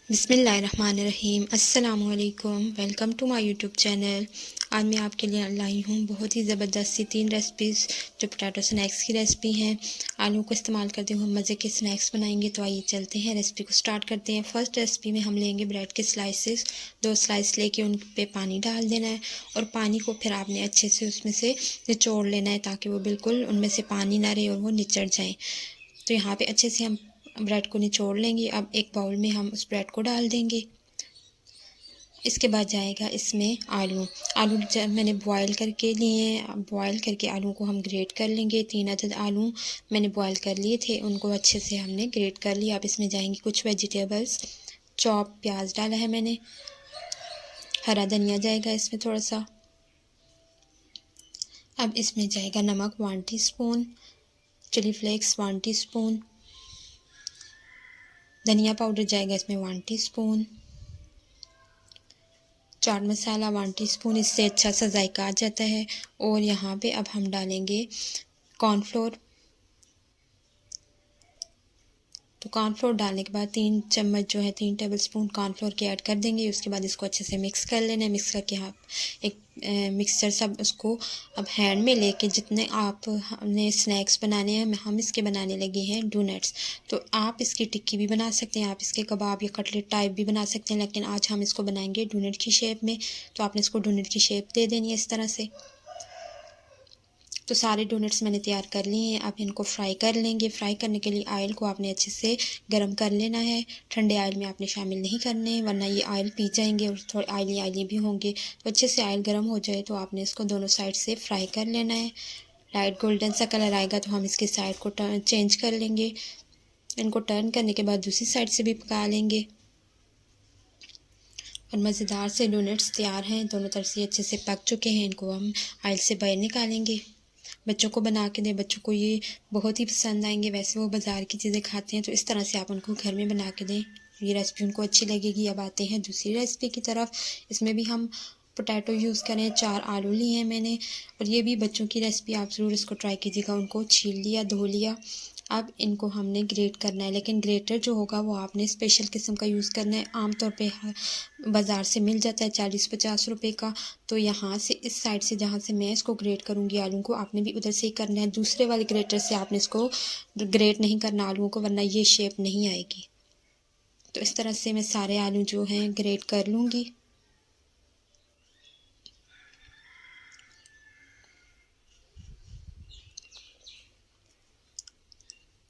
बिस्मिल्लाहिर्रहमानिर्रहीम अस्सलामुअलैकुम। Welcome to my YouTube channel. आज मैं आपके लिए लाई हूँ बहुत ही ज़बरदस्त सी 3 रेसिपीज़ जो पोटैटो स्नैक्स की रेसिपी हैं। आलू को इस्तेमाल करते हुए हम मज़े के स्नैक्स बनाएंगे। तो आइए चलते हैं, रेसिपी को स्टार्ट करते हैं। फर्स्ट रेसिपी में हम लेंगे ब्रेड के स्लाइसेस। 2 स्लाइस लेके उन पे पानी डाल देना है और पानी को फिर आपने अच्छे से उसमें से निचोड़ लेना है ताकि वो बिल्कुल उनमें से पानी ना रहे और वो निचड़ जाएँ। तो यहाँ पे अच्छे से हम ब्रेड को निचोड़ लेंगे। अब एक बाउल में हम उस ब्रेड को डाल देंगे। इसके बाद जाएगा इसमें आलू। आलू जब मैंने बॉयल करके लिए हैं, बॉयल करके आलू को हम ग्रेट कर लेंगे। 3 अदद आलू मैंने बॉयल कर लिए थे, उनको अच्छे से हमने ग्रेट कर लिया। अब इसमें जाएंगी कुछ वेजिटेबल्स। चॉप प्याज डाला है मैंने, हरा धनिया जाएगा इसमें थोड़ा सा। अब इसमें जाएगा नमक 1 टीस्पून, चिली फ्लेक्स 1 टीस्पून, धनिया पाउडर जाएगा इसमें 1 टीस्पून, चाट मसाला 1 टीस्पून, इससे अच्छा सा जायका आ जाता है। और यहाँ पे अब हम डालेंगे कॉर्नफ्लोर। तो कॉर्नफ्लोर डालने के बाद 3 चम्मच जो है 3 टेबलस्पून कॉर्नफ्लोर के ऐड कर देंगे। उसके बाद इसको अच्छे से मिक्स कर लेना है। मिक्स करके आप एक मिक्सचर सब उसको अब हैंड में लेके जितने आप हमने स्नैक्स बनाने हैं, हम इसके बनाने लगे हैं डोनट्स। तो आप इसकी टिक्की भी बना सकते हैं, आप इसके कबाब या कटलेट टाइप भी बना सकते हैं, लेकिन आज हम इसको बनाएंगे डोनट की शेप में। तो आपने इसको डोनट की शेप दे देनी है इस तरह से। तो सारे डोनट्स मैंने तैयार कर लिए हैं। अब इनको फ्राई कर लेंगे। फ्राई करने के लिए ऑयल को आपने अच्छे से गर्म कर लेना है। ठंडे ऑयल में आपने शामिल नहीं करने हैं, वरना ये ऑयल पी जाएंगे और थोड़े ऑयली ऑयली भी होंगे। तो अच्छे से ऑयल गर्म हो जाए तो आपने इसको दोनों साइड से फ्राई कर लेना है। लाइट गोल्डन सा कलर आएगा तो हम इसके साइड को चेंज कर लेंगे। इनको टर्न करने के बाद दूसरी साइड से भी पका लेंगे। और मज़ेदार से डोनट्स तैयार हैं, दोनों तरफ से अच्छे से पक चुके हैं। इनको हम ऑयल से बाहर निकालेंगे। बच्चों को बना के दें, बच्चों को ये बहुत ही पसंद आएंगे। वैसे वो बाज़ार की चीज़ें खाते हैं, तो इस तरह से आप उनको घर में बना के दें, ये रेसिपी उनको अच्छी लगेगी। अब आते हैं दूसरी रेसिपी की तरफ। इसमें भी हम पोटैटो यूज़ करें। 4 आलू लिए हैं मैंने, और ये भी बच्चों की रेसिपी, आप ज़रूर इसको ट्राई कीजिएगा। उनको छील लिया, धो लिया। अब इनको हमने ग्रेट करना है, लेकिन ग्रेटर जो होगा वो आपने स्पेशल किस्म का यूज़ करना है। आमतौर पे बाज़ार से मिल जाता है 40-50 रुपए का। तो यहाँ से इस साइड से जहाँ से मैं इसको ग्रेट करूँगी आलू को, आपने भी उधर से ही करना है। दूसरे वाले ग्रेटर से आपने इसको ग्रेट नहीं करना आलूओं को, वरना ये शेप नहीं आएगी। तो इस तरह से मैं सारे आलू जो हैं ग्रेट कर लूँगी।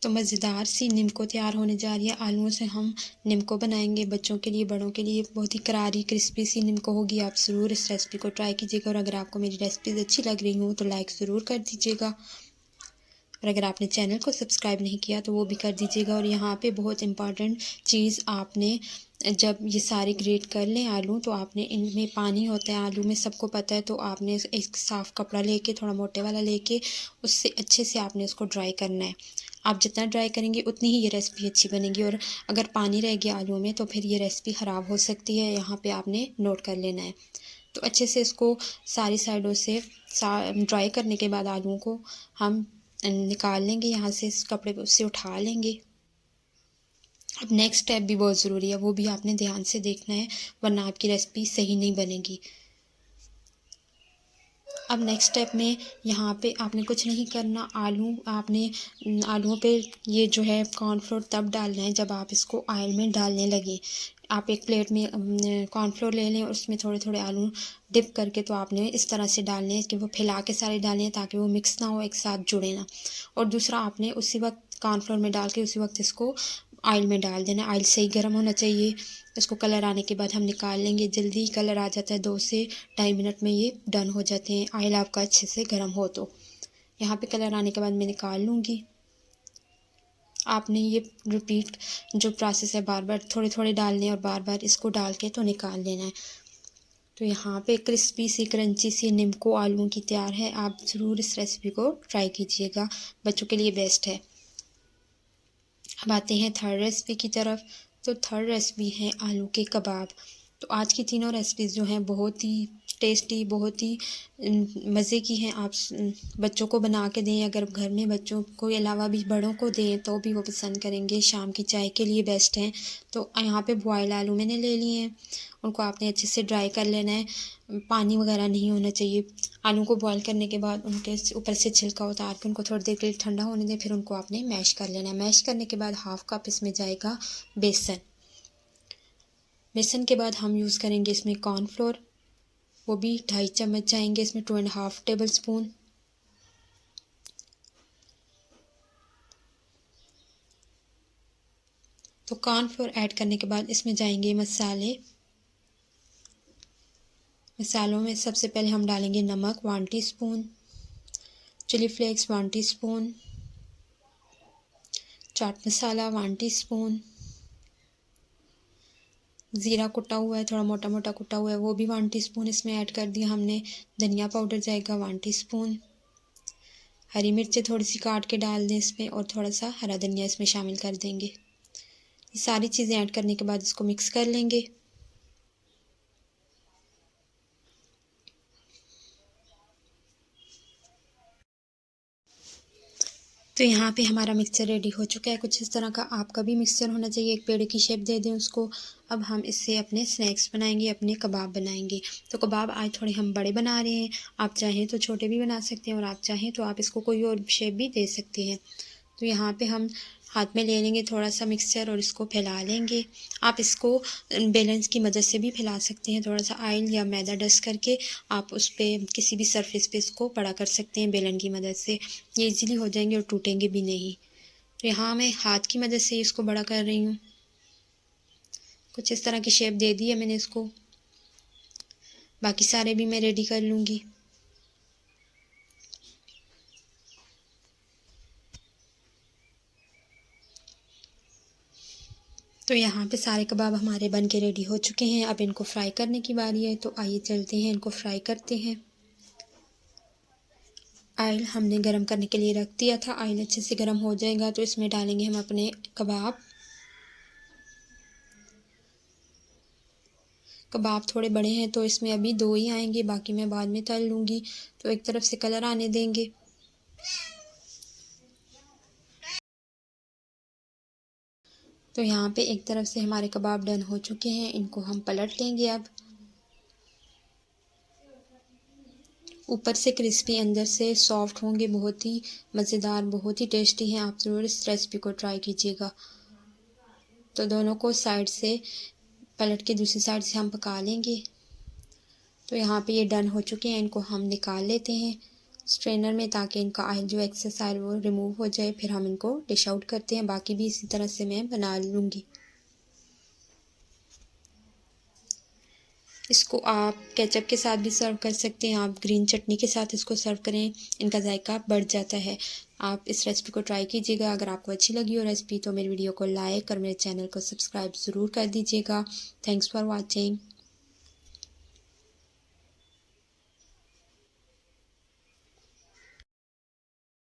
तो मज़ेदार सी निम्को तैयार होने जा रही है। आलूओं से हम निम्को बनाएंगे, बच्चों के लिए, बड़ों के लिए। बहुत ही करारी क्रिस्पी सी निम्को होगी। आप ज़रूर इस रेसिपी को ट्राई कीजिएगा। और अगर आपको मेरी रेसिपीज़ अच्छी लग रही हो तो लाइक ज़रूर कर दीजिएगा। और अगर आपने चैनल को सब्सक्राइब नहीं किया तो वो भी कर दीजिएगा। और यहाँ पे बहुत इम्पॉर्टेंट चीज़, आपने जब ये सारे ग्रेट कर लें आलू, तो आपने इनमें पानी होता है आलू में, सबको पता है। तो आपने एक साफ़ कपड़ा लेके, थोड़ा मोटे वाला लेके, उससे अच्छे से आपने उसको ड्राई करना है। आप जितना ड्राई करेंगे उतनी ही ये रेसिपी अच्छी बनेगी। और अगर पानी रह गया आलू में तो फिर ये रेसिपी ख़राब हो सकती है। यहाँ पे आपने नोट कर लेना है। तो अच्छे से इसको सारी साइडों से ड्राई करने के बाद आलूओं को हम निकाल लेंगे यहाँ से, इस कपड़े पे उससे उठा लेंगे। अब नेक्स्ट स्टेप भी बहुत ज़रूरी है, वो भी आपने ध्यान से देखना है, वरना आपकी रेसिपी सही नहीं बनेगी। अब नेक्स्ट स्टेप में यहाँ पे आपने कुछ नहीं करना। आपने आलूओं पे ये जो है कॉर्नफ्लोर तब डालना है जब आप इसको ऑयल में डालने लगे। आप एक प्लेट में कॉर्नफ्लोर ले लें और उसमें थोड़े थोड़े आलू डिप करके, तो आपने इस तरह से डालने हैं कि वो फैला के सारे डालने हैं ताकि वो मिक्स ना हो, एक साथ जुड़े ना। और दूसरा, आपने उसी वक्त कॉर्नफ्लोर में डाल के उसी वक्त इसको ऑयल में डाल देना। ऑयल सही गर्म होना चाहिए। इसको कलर आने के बाद हम निकाल लेंगे। जल्दी कलर आ जाता है, 2 से 2.5 मिनट में ये डन हो जाते हैं, ऑयल आपका अच्छे से गर्म हो तो। यहाँ पे कलर आने के बाद मैं निकाल लूँगी। आपने ये रिपीट जो प्रोसेस है, बार बार थोड़े थोड़े डालने और बार बार इसको डाल के तो निकाल लेना है। तो यहाँ पे क्रिस्पी सी क्रंची सी निम्को आलू की तैयार है। आप ज़रूर इस रेसिपी को ट्राई कीजिएगा, बच्चों के लिए बेस्ट है। अब आते हैं थर्ड रेसिपी की तरफ। तो थर्ड रेसिपी है आलू के कबाब। तो आज की तीनों रेसिपीज़ जो हैं बहुत ही टेस्टी, बहुत ही मज़े की हैं। आप बच्चों को बना के दें, अगर घर में बच्चों को अलावा भी बड़ों को दें तो भी वो पसंद करेंगे। शाम की चाय के लिए बेस्ट हैं। तो यहाँ पे बॉयल आलू मैंने ले लिए हैं, उनको आपने अच्छे से ड्राई कर लेना है, पानी वगैरह नहीं होना चाहिए। आलू को बॉयल करने के बाद उनके ऊपर से छिलका उतार के उनको थोड़ी देर के लिए ठंडा होने दें, फिर उनको आपने मैश कर लेना है। मैश करने के बाद हाफ़ कप इसमें जाएगा बेसन। बेसन के बाद हम यूज़ करेंगे इसमें कॉर्नफ्लोर, वो भी 2.5 चम्मच जाएंगे इसमें, 2.5 टेबल स्पून। तो कॉर्नफ्लोर ऐड करने के बाद इसमें जाएंगे मसाले। मसालों में सबसे पहले हम डालेंगे नमक 1 teaspoon, chilli flakes 1 teaspoon, chaat masala 1 teaspoon, ज़ीरा कुटा हुआ है, थोड़ा मोटा मोटा कुटा हुआ है, वो भी 1 टीस्पून इसमें ऐड कर दिया हमने। धनिया पाउडर जाएगा 1 टीस्पून। हरी मिर्चें थोड़ी सी काट के डाल दें इसमें, और थोड़ा सा हरा धनिया इसमें शामिल कर देंगे। ये सारी चीज़ें ऐड करने के बाद इसको मिक्स कर लेंगे। तो यहाँ पे हमारा मिक्सचर रेडी हो चुका है। कुछ इस तरह का आपका भी मिक्सचर होना चाहिए, एक पेड़े की शेप दे दें उसको। अब हम इससे अपने स्नैक्स बनाएंगे, अपने कबाब बनाएंगे। तो कबाब आज थोड़े हम बड़े बना रहे हैं, आप चाहें तो छोटे भी बना सकते हैं, और आप चाहें तो आप इसको कोई और शेप भी दे सकते हैं। तो यहाँ पे हम हाथ में ले लेंगे थोड़ा सा मिक्सचर और इसको फैला लेंगे। आप इसको बेलन की मदद से भी फैला सकते हैं, थोड़ा सा ऑयल या मैदा डस्ट करके आप उस पर किसी भी सरफेस पे इसको बड़ा कर सकते हैं बेलन की मदद से। ये इजीली हो जाएंगे और टूटेंगे भी नहीं। तो यहाँ मैं हाथ की मदद से इसको बड़ा कर रही हूँ। कुछ इस तरह की शेप दे दी है मैंने इसको। बाकी सारे भी मैं रेडी कर लूँगी। तो यहाँ पे सारे कबाब हमारे बन के रेडी हो चुके हैं। अब इनको फ्राई करने की बारी है, तो आइए चलते हैं इनको फ्राई करते हैं। ऑयल हमने गरम करने के लिए रख दिया था। ऑयल अच्छे से गरम हो जाएगा तो इसमें डालेंगे हम अपने कबाब। कबाब थोड़े बड़े हैं तो इसमें अभी 2 ही आएंगे, बाकी मैं बाद में तल लूँगी। तो एक तरफ से कलर आने देंगे। तो यहाँ पे एक तरफ से हमारे कबाब डन हो चुके हैं, इनको हम पलट लेंगे। अब ऊपर से क्रिस्पी, अंदर से सॉफ्ट होंगे, बहुत ही मज़ेदार, बहुत ही टेस्टी हैं। आप ज़रूर इस रेसिपी को ट्राई कीजिएगा। तो दोनों को साइड से पलट के दूसरी साइड से हम पका लेंगे। तो यहाँ पे ये डन हो चुके हैं, इनको हम निकाल लेते हैं स्ट्रेनर में, ताकि इनका ऑयल जो एक्सेस ऑयल वो रिमूव हो जाए। फिर हम इनको डिश आउट करते हैं। बाकी भी इसी तरह से मैं बना लूँगी। इसको आप केचप के साथ भी सर्व कर सकते हैं, आप ग्रीन चटनी के साथ इसको सर्व करें, इनका जायका बढ़ जाता है। आप इस रेसिपी को ट्राई कीजिएगा। अगर आपको अच्छी लगी हो रेसिपी तो मेरी वीडियो को लाइक और मेरे चैनल को सब्सक्राइब ज़रूर कर दीजिएगा। Thanks for watching.